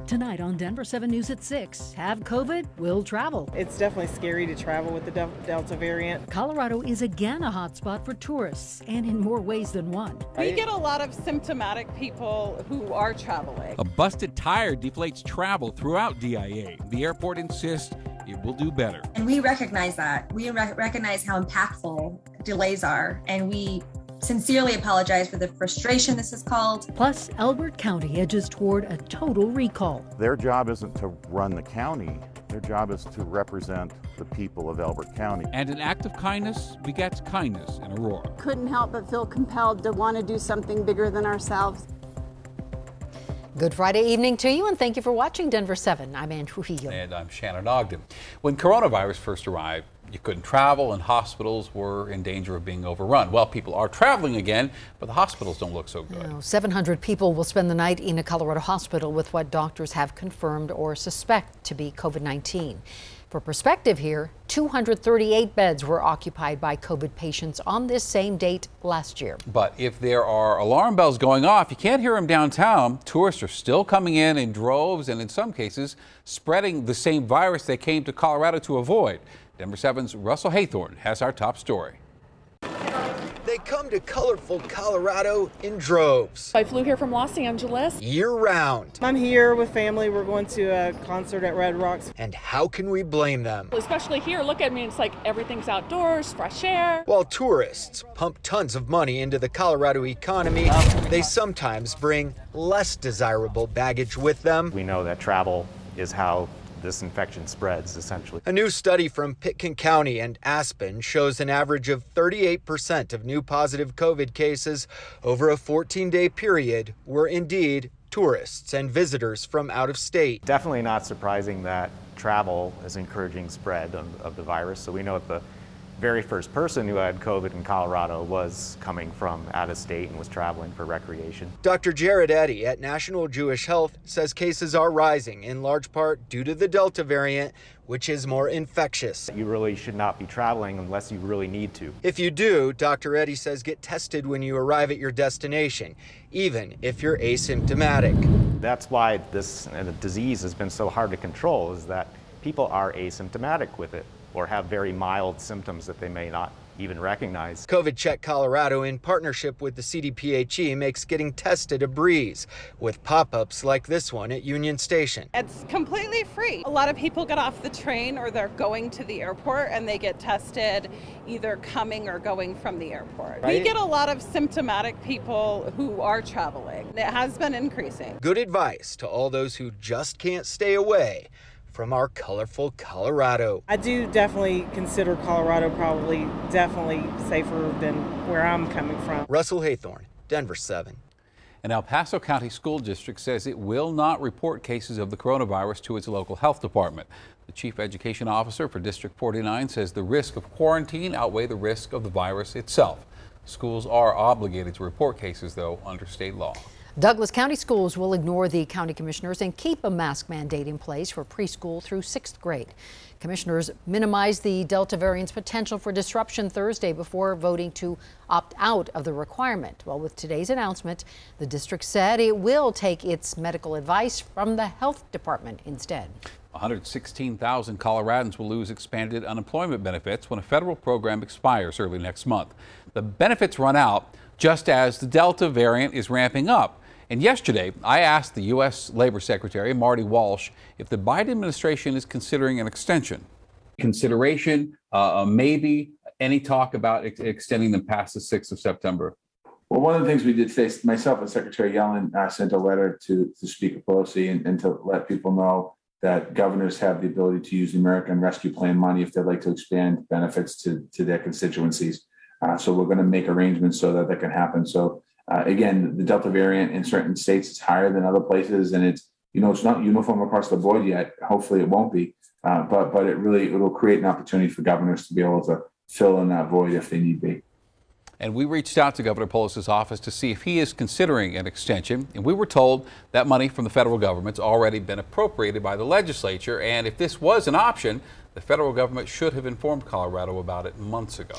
Tonight on Denver 7 News at 6, have COVID, will travel. It's definitely scary to travel with the Delta variant. Colorado is again a hotspot for tourists, and in more ways than one. We get a lot of symptomatic people who are traveling. A busted tire deflates travel throughout DIA. The airport insists it will do better. And we recognize that. We recognize how impactful delays are, and we sincerely apologize for the frustration this has caused. Plus, Elbert County edges toward a total recall. Their job isn't to run the county. Their job is to represent the people of Elbert County. And an act of kindness begets kindness in Aurora. Couldn't help but feel compelled to want to do something bigger than ourselves. Good Friday evening to you, and thank you for watching Denver 7. I'm Ann Trujillo. And I'm Shannon Ogden. When coronavirus first arrived, you couldn't travel and hospitals were in danger of being overrun. Well, people are traveling again, but the hospitals don't look so good. 700 people will spend the night in a Colorado hospital with what doctors have confirmed or suspect to be COVID-19. For perspective here, 238 beds were occupied by COVID patients on this same date last year. But if there are alarm bells going off, you can't hear them downtown. Tourists are still coming in droves and in some cases spreading the same virus they came to Colorado to avoid. Denver 7's Russell Haythorne has our top story. They come to colorful Colorado in droves. I flew here from Los Angeles. Year-round. I'm here with family. We're going to a concert at Red Rocks. And how can we blame them? Especially here, look at me, it's like everything's outdoors, fresh air. While tourists pump tons of money into the Colorado economy, they sometimes bring less desirable baggage with them. We know that travel is how this infection spreads, essentially. A new study from Pitkin County and Aspen shows an average of 38% of new positive COVID cases over a 14-day period were indeed tourists and visitors from out of state. Definitely not surprising that travel is encouraging spread of the virus. So we know that the very first person who had COVID in Colorado was coming from out of state and was traveling for recreation. Dr. Jared Eddy at National Jewish Health says cases are rising in large part due to the Delta variant, which is more infectious. You really should not be traveling unless you really need to. If you do, Dr. Eddy says get tested when you arrive at your destination, even if you're asymptomatic. That's why this disease has been so hard to control, is that people are asymptomatic with it, or have very mild symptoms that they may not even recognize. COVID Check Colorado, in partnership with the CDPHE, makes getting tested a breeze with pop-ups like this one at Union Station. It's completely free. A lot of people get off the train or they're going to the airport and they get tested either coming or going from the airport. Right. We get a lot of symptomatic people who are traveling. It has been increasing. Good advice to all those who just can't stay away from our colorful Colorado. I do definitely consider Colorado definitely safer than where I'm coming from. Russell Haythorne, Denver 7. An El Paso County School District says it will not report cases of the coronavirus to its local health department. The chief education officer for District 49 says the risk of quarantine outweigh the risk of the virus itself. Schools are obligated to report cases, though, under state law. Douglas County schools will ignore the county commissioners and keep a mask mandate in place for preschool through 6th grade. Commissioners minimized the Delta variant's potential for disruption Thursday before voting to opt out of the requirement. Well, with today's announcement, the district said it will take its medical advice from the health department instead. 116,000 Coloradans will lose expanded unemployment benefits when a federal program expires early next month. The benefits run out just as the Delta variant is ramping up. And yesterday, I asked the U.S. Labor Secretary, Marty Walsh, if the Biden administration is considering an extension. Consideration, maybe any talk about extending them past the 6th of September? Well, one of the things we did today, myself and Secretary Yellen sent a letter to Speaker Pelosi and to let people know that governors have the ability to use the American Rescue Plan money if they'd like to expand benefits to their constituencies. So we're going to make arrangements so that can happen. So again, the Delta variant in certain states is higher than other places, and it's not uniform across the board yet. Hopefully it won't be, but it'll create an opportunity for governors to be able to fill in that void if they need be. And we reached out to Governor Polos's office to see if he is considering an extension, and we were told that money from the federal government's already been appropriated by the legislature, and if this was an option, the federal government should have informed Colorado about it months ago.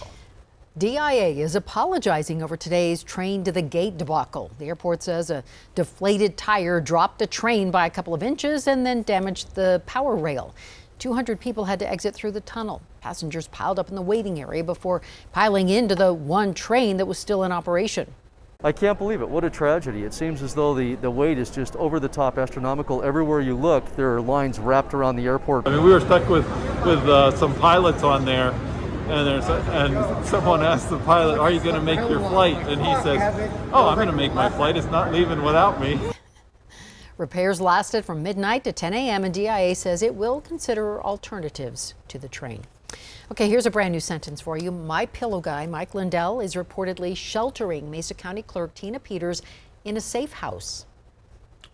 DIA is apologizing over today's train to the gate debacle. The airport says a deflated tire dropped the train by a couple of inches and then damaged the power rail. 200 people had to exit through the tunnel. Passengers piled up in the waiting area before piling into the one train that was still in operation. I can't believe it. What a tragedy. It seems as though the wait is just over the top astronomical. Everywhere you look, there are lines wrapped around the airport. I mean, we were stuck with some pilots on there, and someone asked the pilot, "Are you going to make your flight?" And he says, "Oh, I'm going to make my flight. It's not leaving without me." Repairs lasted from midnight to 10 a.m. and DIA says it will consider alternatives to the train. Okay, here's a brand new sentence for you. My pillow guy, Mike Lindell, is reportedly sheltering Mesa County Clerk Tina Peters in a safe house.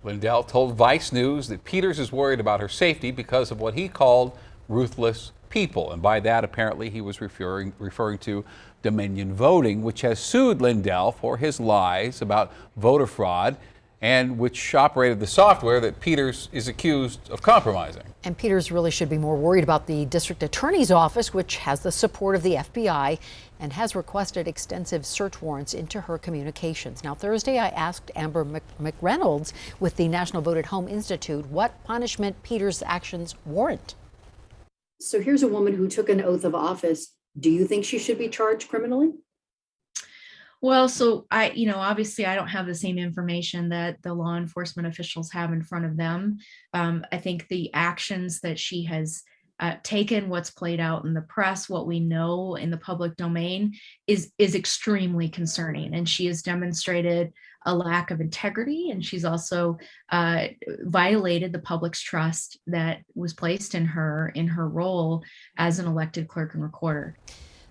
Lindell told Vice News that Peters is worried about her safety because of what he called ruthless people. And by that, apparently, he was referring to Dominion Voting, which has sued Lindell for his lies about voter fraud and which operated the software that Peters is accused of compromising. And Peters really should be more worried about the district attorney's office, which has the support of the FBI and has requested extensive search warrants into her communications. Now, Thursday, I asked Amber McReynolds with the National Vote at Home Institute what punishment Peters' actions warrant. So here's a woman who took an oath of office. Do you think she should be charged criminally? Well, so obviously I don't have the same information that the law enforcement officials have in front of them. I think the actions that she has taken, what's played out in the press, what we know in the public domain is extremely concerning. And she has demonstrated a lack of integrity, and she's also violated the public's trust that was placed in her role as an elected clerk and recorder.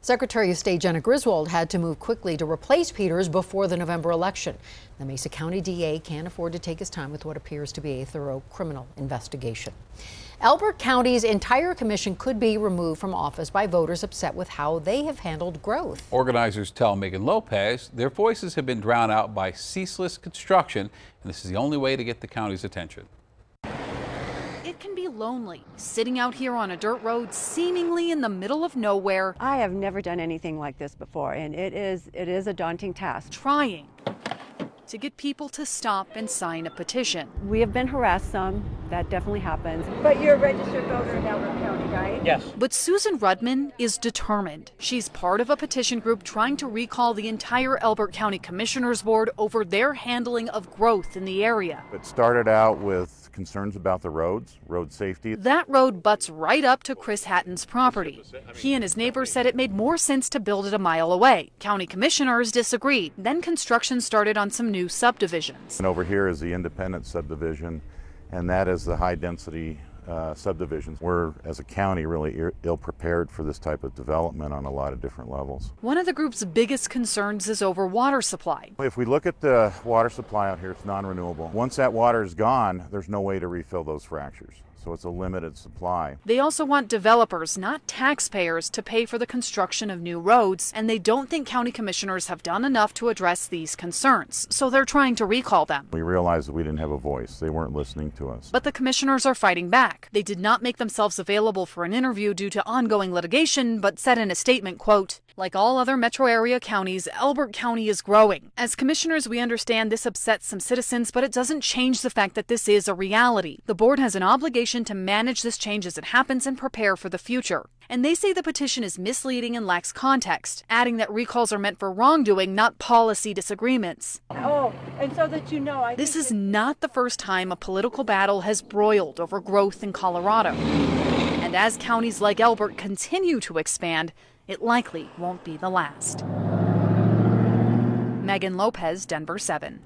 Secretary of State Jenna Griswold had to move quickly to replace Peters before the November election. The Mesa County DA can't afford to take his time with what appears to be a thorough criminal investigation. Elbert County's entire commission could be removed from office by voters upset with how they have handled growth. Organizers tell Megan Lopez their voices have been drowned out by ceaseless construction, and this is the only way to get the county's attention. It can be lonely, sitting out here on a dirt road seemingly in the middle of nowhere. I have never done anything like this before, and it is a daunting task. Trying to get people to stop and sign a petition. We have been harassed some, that definitely happens. But you're a registered voter in Elbert County, right? Yes. But Susan Rudman is determined. She's part of a petition group trying to recall the entire Elbert County Commissioners Board over their handling of growth in the area. It started out with concerns about the roads, road safety. That road butts right up to Chris Hatton's property. He and his neighbors said it made more sense to build it a mile away. County commissioners disagreed. Then construction started on some new subdivisions. And over here is the independent subdivision, and that is the high density subdivisions. We're, as a county, really ill-prepared for this type of development on a lot of different levels. One of the group's biggest concerns is over water supply. If we look at the water supply out here, it's non-renewable. Once that water is gone, there's no way to refill those fractures. So it's a limited supply. They also want developers, not taxpayers, to pay for the construction of new roads, and they don't think county commissioners have done enough to address these concerns, so they're trying to recall them. We realized that we didn't have a voice. They weren't listening to us. But the commissioners are fighting back. They did not make themselves available for an interview due to ongoing litigation, but said in a statement, quote, "Like all other metro area counties, Elbert County is growing. As commissioners, we understand this upsets some citizens, but it doesn't change the fact that this is a reality. The board has an obligation to manage this change as it happens and prepare for the future." And they say the petition is misleading and lacks context, adding that recalls are meant for wrongdoing, not policy disagreements. Oh, and so that you know, This is not the first time a political battle has broiled over growth in Colorado. And as counties like Elbert continue to expand, it likely won't be the last. Megan Lopez, Denver7.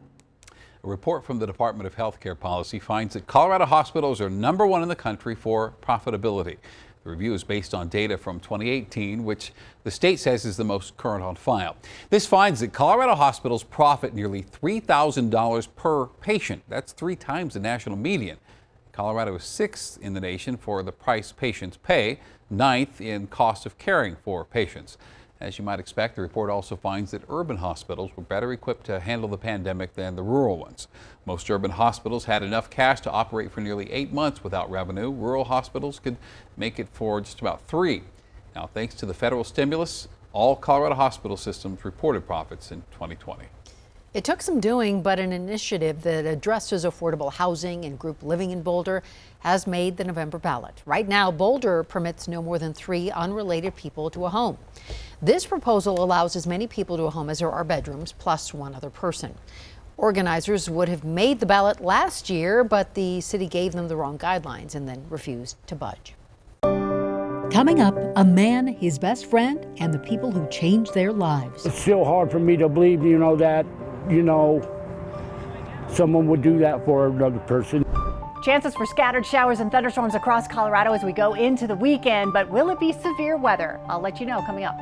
A report from the Department of Healthcare Policy finds that Colorado hospitals are #1 in the country for profitability. The review is based on data from 2018, which the state says is the most current on file. This finds that Colorado hospitals profit nearly $3,000 per patient. That's 3 times the national median. Colorado is 6th in the nation for the price patients pay, 9th in cost of caring for patients. As you might expect, the report also finds that urban hospitals were better equipped to handle the pandemic than the rural ones. Most urban hospitals had enough cash to operate for nearly 8 months without revenue. Rural hospitals could make it for just about 3. Now, thanks to the federal stimulus, All Colorado hospital systems reported profits in 2020. It took some doing, but an initiative that addresses affordable housing and group living in Boulder has made the November ballot. Right now, Boulder permits no more than 3 unrelated people to a home. This proposal allows as many people to a home as there are bedrooms, plus 1 other person. Organizers would have made the ballot last year, but the city gave them the wrong guidelines and then refused to budge. Coming up, a man, his best friend, and the people who changed their lives. It's still hard for me to believe, that, someone would do that for another person. Chances for scattered showers and thunderstorms across Colorado as we go into the weekend, but will it be severe weather? I'll let you know coming up.